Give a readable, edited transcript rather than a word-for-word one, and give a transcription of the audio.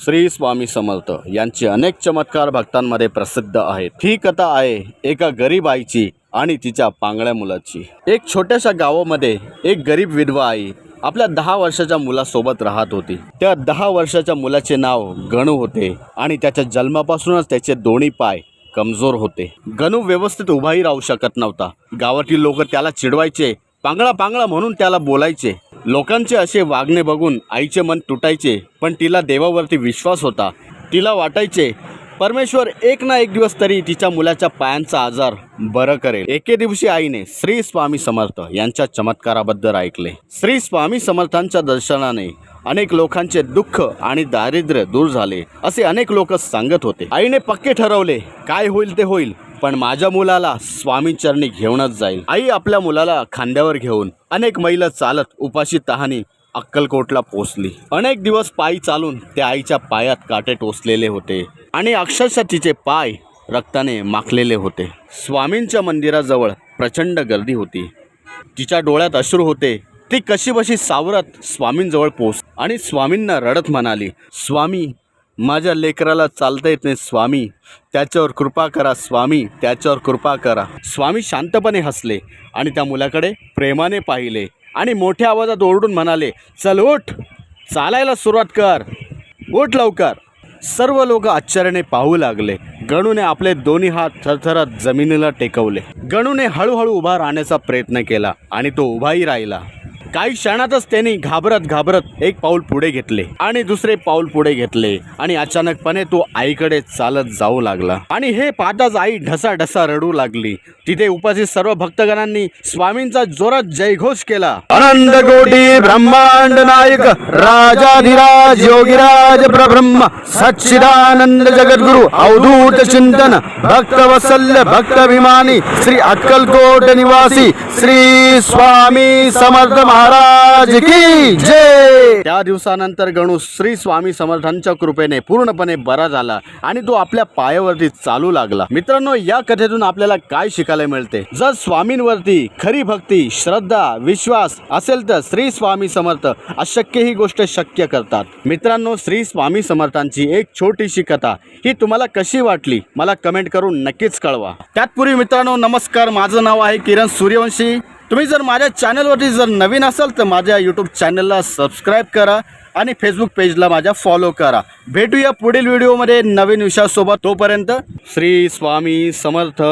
श्री स्वामी समर्थ यांचे अनेक चमत्कार भक्तांमध्ये प्रसिद्ध आहेत। ही कथा आहे एका गरीब आईची आणि तिच्या पांगळ्या मुलाची। एक छोट्याशा गावामध्ये एक गरीब विधवा आई आपल्या 10 वर्षाच्या मुलासोबत राहत होती। त्या 10 वर्षाच्या मुलाचे नाव गणू होते आणि त्याच्या जन्मापासूनच त्याचे दोन्ही पाय कमजोर होते। गणू व्यवस्थित उभाही राहू शकत नव्हता। गावातील लोक त्याला चिडवायचे, पांगळा पांगळा म्हणून त्याला बोलायचे। लोकांचे असे वागणे बघून आईचे मन तुटायचे, पण तिला देवावरती विश्वास होता। तिला वाटायचे परमेश्वर एक ना एक दिवस तरी तिच्या मुलाच्या पायांचा आजार बरं करेल। एके दिवशी आईने श्री स्वामी समर्थ यांच्या चमत्काराबद्दल ऐकले। श्री स्वामी समर्थांच्या दर्शनाने अनेक लोकांचे दुःख आणि दारिद्र्य दूर झाले असे अनेक लोक सांगत होते। आईने पक्के ठरवले, काय होईल ते होईल, पण माझ्या मुलाला स्वामी चरणी घेऊनच जाईल। आई आपल्या मुलाला खांद्यावर घेऊन अनेक मैल चालत उपाशी तहानी अक्कलकोटला पोहोचली। अनेक दिवस पायी चालून त्या आईच्या पायात काटे टोचलेले होते आणि अक्षरशः तिचे पाय रक्ताने माखलेले होते। स्वामींच्या मंदिराजवळ प्रचंड गर्दी होती। तिच्या डोळ्यात अश्रू होते। ती कशीबशी सावरत स्वामींजवळ पोहोच आणि स्वामींना रडत म्हणाली, स्वामी, माझ्या लेकराला चालता येत नाही स्वामी, त्याच्यावर कृपा करा स्वामी, त्याच्यावर कृपा करा। स्वामी शांतपणे हसले आणि त्या मुलाकडे प्रेमाने पाहिले आणि मोठ्या आवाजात ओरडून म्हणाले, चल उठ, चालायला सुरुवात कर, उठ लवकर। सर्व लोक आश्चर्याने पाहू लागले। गणूने आपले दोन्ही हात थरथरत जमिनीला टेकवले। गणूने हळूहळू उभा राहण्याचा प्रयत्न केला आणि तो उभाही राहिला। काही क्षणातच त्यांनी घाबरत एक पाऊल पुढे घेतले आणि दुसरे पाऊल पुढे घेतले आणि अचानकपणे तो आईकडे चालत जाऊ लागला। आणि हे पाहताच आई ढसाढसा रडू लागली। तिथे उपस्थित सर्व भक्तगणांनी स्वामींचा जोरात जयघोष केला। अनंत कोटी ब्रह्मांड नायक राजाधिराज योगीराज प्रब्रह्म सच्चिदानंद जगद्गुरु अवधूत चिंतन भक्तवत्सल भक्ताभिमानी श्री अक्कलकोट निवासी श्री स्वामी समर्थ महाराज की जय। त्या दिवसानंतर गणू श्री स्वामी समर्थांच्या कृपेने पूर्णपणे बरा झाला आणि तो आपल्या पायावरती चालू लागला। मित्रांनो, या कथेतून आपल्याला काय शिकायला मिळते? जर स्वामींवरती खरी भक्ती, श्रद्धा, विश्वास असेल तर श्री स्वामी समर्थ अशक्य ही गोष्ट शक्य करतात। मित्रांनो, श्री स्वामी समर्थांची एक छोटीशी कथा ही तुम्हाला कशी वाटली मला कमेंट करून नक्कीच कळवा। त्यातपूर्वी मित्रांनो, नमस्कार, माझं नाव आहे किरण सूर्यवंशी। तुम्ही जर माझ्या चॅनलवरती जर नवीन असाल तर माझ्या यूट्यूब चॅनलला सबस्क्राईब करा आणि फेसबुक पेजला माझ्या फॉलो करा। भेटूया पुढील व्हिडिओमध्ये नवीन विषयासोबत। तोपर्यंत श्री स्वामी समर्थ।